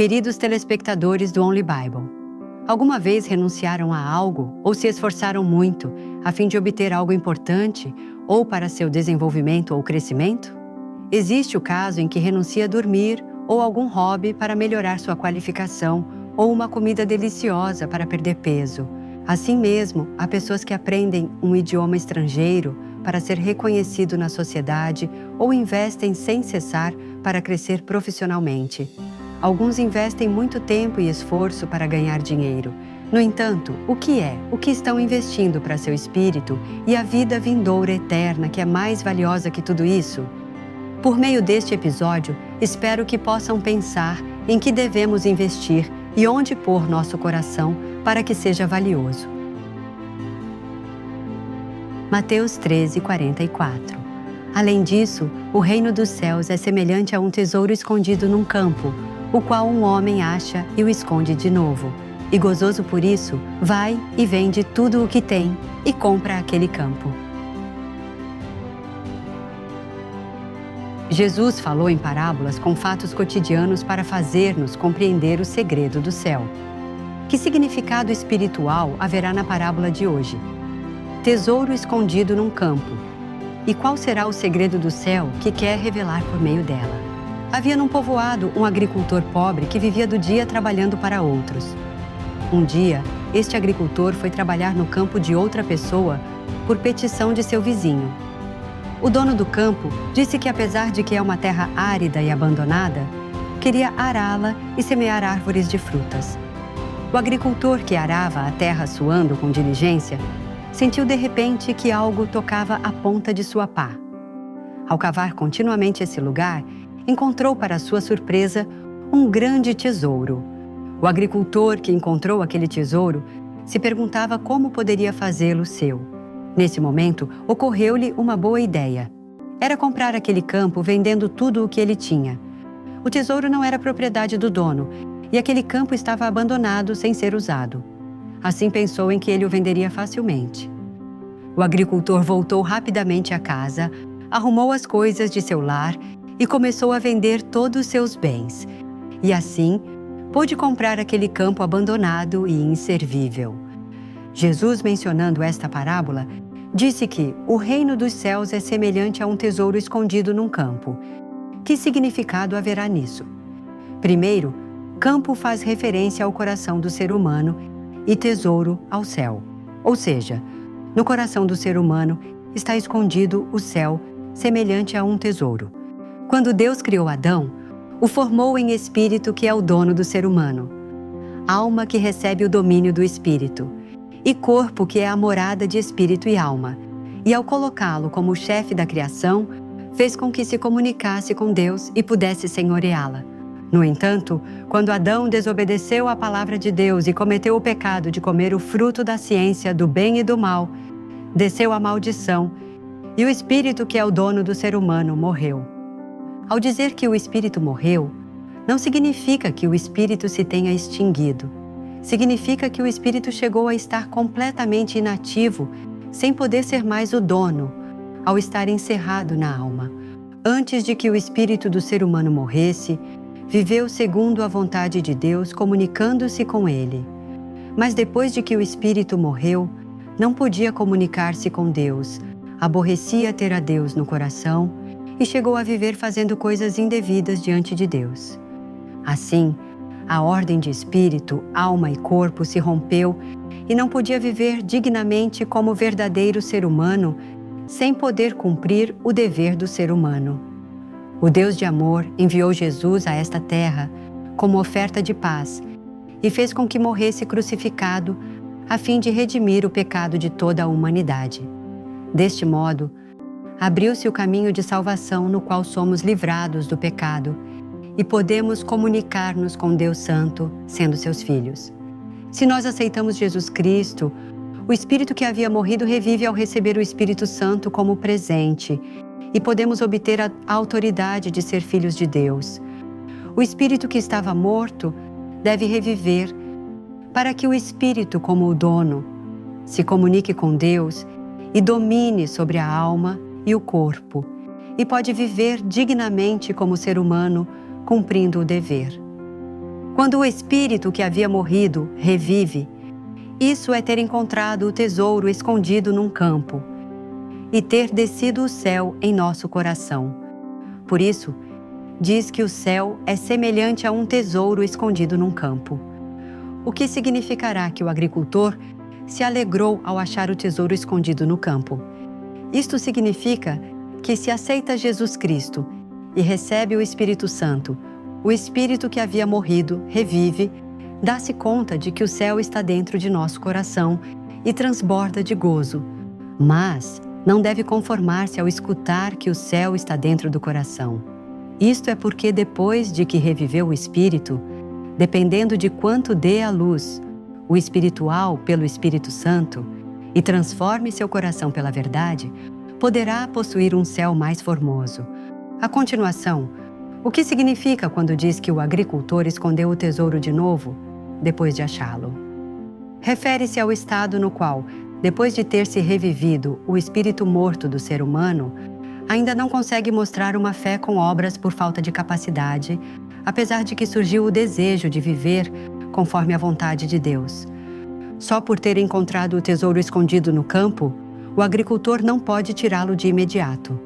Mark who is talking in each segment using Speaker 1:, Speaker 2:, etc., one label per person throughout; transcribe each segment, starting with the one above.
Speaker 1: Queridos telespectadores do Only Bible, alguma vez renunciaram a algo ou se esforçaram muito a fim de obter algo importante ou para seu desenvolvimento ou crescimento? Existe o caso em que renuncia a dormir ou algum hobby para melhorar sua qualificação ou uma comida deliciosa para perder peso. Assim mesmo, há pessoas que aprendem um idioma estrangeiro para ser reconhecido na sociedade ou investem sem cessar para crescer profissionalmente. Alguns investem muito tempo e esforço para ganhar dinheiro. No entanto, o que estão investindo para seu espírito e a vida vindoura eterna que é mais valiosa que tudo isso? Por meio deste episódio, espero que possam pensar em que devemos investir e onde pôr nosso coração para que seja valioso. Mateus 13:44. Além disso, o reino dos céus é semelhante a um tesouro escondido num campo, o qual um homem acha e o esconde de novo. E gozoso por isso, vai e vende tudo o que tem e compra aquele campo. Jesus falou em parábolas com fatos cotidianos para fazer-nos compreender o segredo do céu. Que significado espiritual haverá na parábola de hoje? Tesouro escondido num campo. E qual será o segredo do céu que quer revelar por meio dela? Havia num povoado um agricultor pobre que vivia do dia trabalhando para outros. Um dia, este agricultor foi trabalhar no campo de outra pessoa por petição de seu vizinho. O dono do campo disse que, apesar de que é uma terra árida e abandonada, queria ará-la e semear árvores de frutas. O agricultor que arava a terra suando com diligência sentiu de repente que algo tocava a ponta de sua pá. Ao cavar continuamente esse lugar, encontrou, para sua surpresa, um grande tesouro. O agricultor que encontrou aquele tesouro se perguntava como poderia fazê-lo seu. Nesse momento, ocorreu-lhe uma boa ideia. Era comprar aquele campo vendendo tudo o que ele tinha. O tesouro não era propriedade do dono e aquele campo estava abandonado sem ser usado. Assim pensou em que ele o venderia facilmente. O agricultor voltou rapidamente à casa, arrumou as coisas de seu lar e começou a vender todos os seus bens. E assim, pôde comprar aquele campo abandonado e inservível. Jesus, mencionando esta parábola, disse que o reino dos céus é semelhante a um tesouro escondido num campo. Que significado haverá nisso? Primeiro, campo faz referência ao coração do ser humano e tesouro ao céu. Ou seja, no coração do ser humano está escondido o céu, semelhante a um tesouro. Quando Deus criou Adão, o formou em espírito, que é o dono do ser humano, alma que recebe o domínio do espírito, e corpo, que é a morada de espírito e alma. E ao colocá-lo como chefe da criação, fez com que se comunicasse com Deus e pudesse senhoreá-la. No entanto, quando Adão desobedeceu à palavra de Deus e cometeu o pecado de comer o fruto da ciência do bem e do mal, desceu a maldição, e o espírito, que é o dono do ser humano, morreu. Ao dizer que o espírito morreu, não significa que o espírito se tenha extinguido. Significa que o espírito chegou a estar completamente inativo, sem poder ser mais o dono, ao estar encerrado na alma. Antes de que o espírito do ser humano morresse, viveu segundo a vontade de Deus, comunicando-se com ele. Mas depois de que o espírito morreu, não podia comunicar-se com Deus, aborrecia ter a Deus no coração e chegou a viver fazendo coisas indevidas diante de Deus. Assim, a ordem de espírito, alma e corpo se rompeu e não podia viver dignamente como verdadeiro ser humano, sem poder cumprir o dever do ser humano. O Deus de amor enviou Jesus a esta terra como oferta de paz e fez com que morresse crucificado a fim de redimir o pecado de toda a humanidade. Deste modo, abriu-se o caminho de salvação no qual somos livrados do pecado e podemos comunicar-nos com Deus Santo, sendo seus filhos. Se nós aceitamos Jesus Cristo, o Espírito que havia morrido revive ao receber o Espírito Santo como presente e podemos obter a autoridade de ser filhos de Deus. O Espírito que estava morto deve reviver para que o Espírito, como o dono, se comunique com Deus e domine sobre a alma e o corpo, e pode viver dignamente como ser humano, cumprindo o dever. Quando o espírito que havia morrido revive, isso é ter encontrado o tesouro escondido num campo e ter descido o céu em nosso coração. Por isso, diz que o céu é semelhante a um tesouro escondido num campo. O que significará que o agricultor se alegrou ao achar o tesouro escondido no campo. Isto significa que se aceita Jesus Cristo e recebe o Espírito Santo, o Espírito que havia morrido revive, dá-se conta de que o céu está dentro de nosso coração e transborda de gozo. Mas não deve conformar-se ao escutar que o céu está dentro do coração. Isto é porque depois de que reviveu o Espírito, dependendo de quanto dê à luz, o espiritual pelo Espírito Santo, e transforme seu coração pela verdade, poderá possuir um céu mais formoso. A continuação, o que significa quando diz que o agricultor escondeu o tesouro de novo, depois de achá-lo? Refere-se ao estado no qual, depois de ter se revivido o espírito morto do ser humano, ainda não consegue mostrar uma fé com obras por falta de capacidade, apesar de que surgiu o desejo de viver conforme a vontade de Deus. Só por ter encontrado o tesouro escondido no campo, o agricultor não pode tirá-lo de imediato.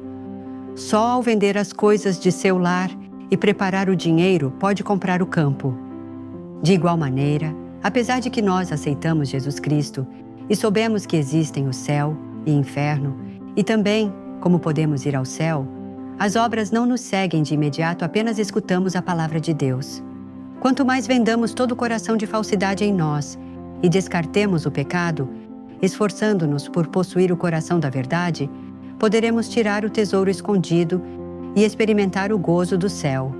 Speaker 1: Só ao vender as coisas de seu lar e preparar o dinheiro pode comprar o campo. De igual maneira, apesar de que nós aceitamos Jesus Cristo e soubemos que existem o céu e inferno, e também como podemos ir ao céu, as obras não nos seguem de imediato, apenas escutamos a palavra de Deus. Quanto mais vendamos todo o coração de falsidade em nós e descartemos o pecado, esforçando-nos por possuir o coração da verdade, poderemos tirar o tesouro escondido e experimentar o gozo do céu.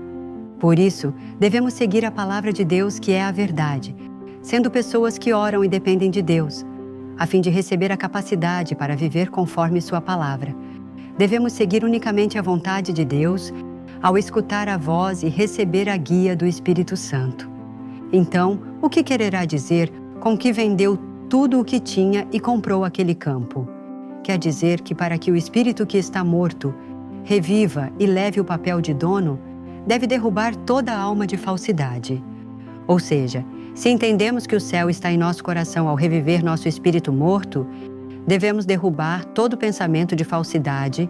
Speaker 1: Por isso, devemos seguir a palavra de Deus, que é a verdade, sendo pessoas que oram e dependem de Deus, a fim de receber a capacidade para viver conforme sua palavra. Devemos seguir unicamente a vontade de Deus ao escutar a voz e receber a guia do Espírito Santo. Então, o que quererá dizer com que vendeu tudo o que tinha e comprou aquele campo? Quer dizer que para que o espírito que está morto reviva e leve o papel de dono, deve derrubar toda a alma de falsidade. Ou seja, se entendemos que o céu está em nosso coração ao reviver nosso espírito morto, devemos derrubar todo pensamento de falsidade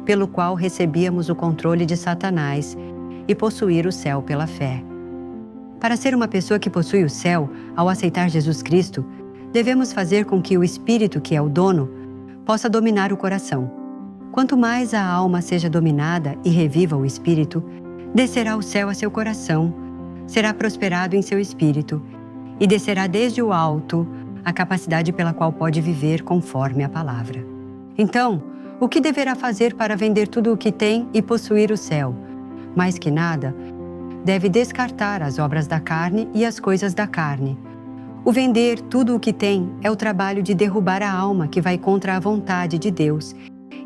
Speaker 1: pelo qual recebíamos o controle de Satanás e possuir o céu pela fé. Para ser uma pessoa que possui o céu, ao aceitar Jesus Cristo, devemos fazer com que o Espírito, que é o dono, possa dominar o coração. Quanto mais a alma seja dominada e reviva o Espírito, descerá o céu a seu coração, será prosperado em seu espírito e descerá desde o alto a capacidade pela qual pode viver conforme a palavra. Então, o que deverá fazer para vender tudo o que tem e possuir o céu? Mais que nada, deve descartar as obras da carne e as coisas da carne. O vender tudo o que tem é o trabalho de derrubar a alma que vai contra a vontade de Deus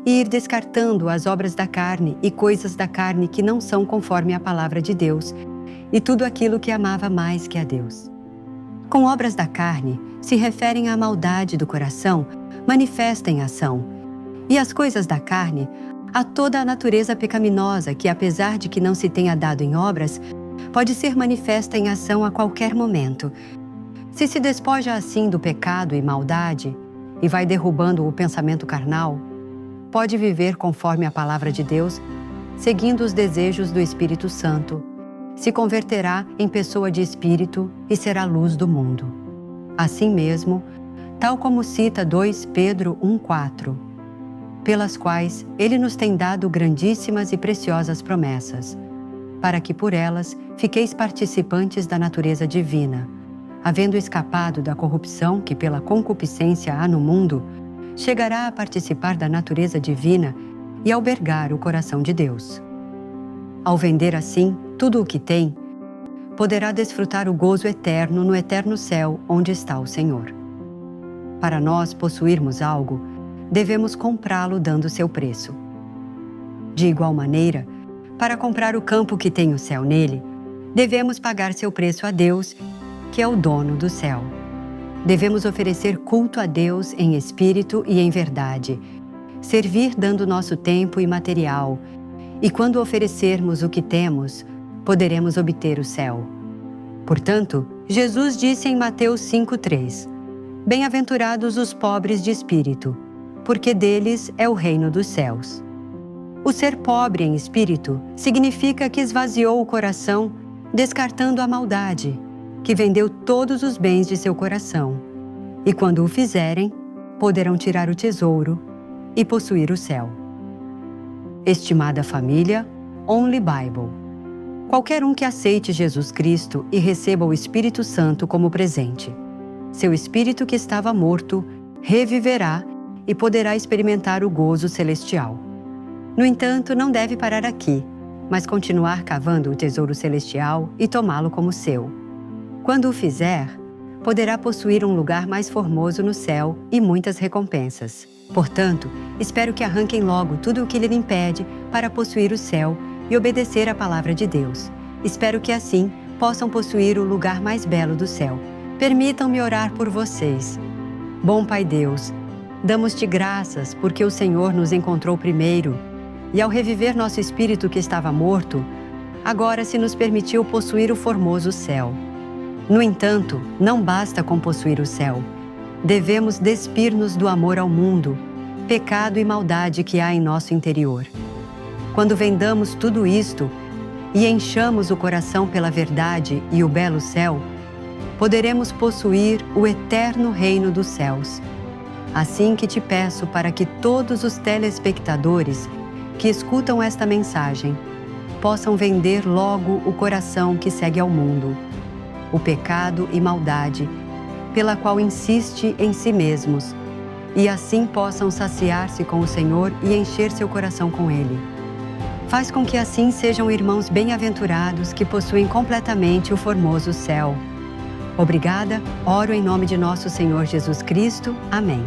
Speaker 1: e ir descartando as obras da carne e coisas da carne que não são conforme a palavra de Deus e tudo aquilo que amava mais que a Deus. Com obras da carne, se referem à maldade do coração manifesta em ação, e as coisas da carne, a toda a natureza pecaminosa que, apesar de que não se tenha dado em obras, pode ser manifesta em ação a qualquer momento. Se se despoja assim do pecado e maldade, e vai derrubando o pensamento carnal, pode viver conforme a palavra de Deus, seguindo os desejos do Espírito Santo, se converterá em pessoa de espírito e será luz do mundo. Assim mesmo, tal como cita 2 Pedro 1,4, pelas quais ele nos tem dado grandíssimas e preciosas promessas, para que por elas fiqueis participantes da natureza divina, havendo escapado da corrupção que pela concupiscência há no mundo, chegará a participar da natureza divina e albergar o coração de Deus. Ao vender assim tudo o que tem, poderá desfrutar o gozo eterno no eterno céu onde está o Senhor. Para nós possuirmos algo, devemos comprá-lo dando seu preço. De igual maneira, para comprar o campo que tem o céu nele, devemos pagar seu preço a Deus, que é o dono do céu. Devemos oferecer culto a Deus em espírito e em verdade, servir dando nosso tempo e material, e quando oferecermos o que temos, poderemos obter o céu. Portanto, Jesus disse em Mateus 5,3: Bem-aventurados os pobres de espírito, porque deles é o reino dos céus. O ser pobre em espírito significa que esvaziou o coração, descartando a maldade, que vendeu todos os bens de seu coração, e quando o fizerem, poderão tirar o tesouro e possuir o céu. Estimada família, Only Bible. Qualquer um que aceite Jesus Cristo e receba o Espírito Santo como presente. Seu espírito que estava morto reviverá e poderá experimentar o gozo celestial. No entanto, não deve parar aqui, mas continuar cavando o tesouro celestial e tomá-lo como seu. Quando o fizer, poderá possuir um lugar mais formoso no céu e muitas recompensas. Portanto, espero que arranquem logo tudo o que lhe impede para possuir o céu e obedecer à palavra de Deus. Espero que assim possam possuir o lugar mais belo do céu. Permitam-me orar por vocês. Bom Pai Deus, damos-te graças porque o Senhor nos encontrou primeiro e ao reviver nosso espírito que estava morto, agora se nos permitiu possuir o formoso céu. No entanto, não basta com possuir o céu. Devemos despir-nos do amor ao mundo, pecado e maldade que há em nosso interior. Quando vendamos tudo isto e enchamos o coração pela verdade e o belo céu, poderemos possuir o eterno reino dos céus. Assim que te peço para que todos os telespectadores que escutam esta mensagem possam vender logo o coração que segue ao mundo, o pecado e maldade, pela qual insiste em si mesmos, e assim possam saciar-se com o Senhor e encher seu coração com Ele. Faz com que assim sejam irmãos bem-aventurados que possuem completamente o formoso céu. Obrigada, oro em nome de nosso Senhor Jesus Cristo. Amém.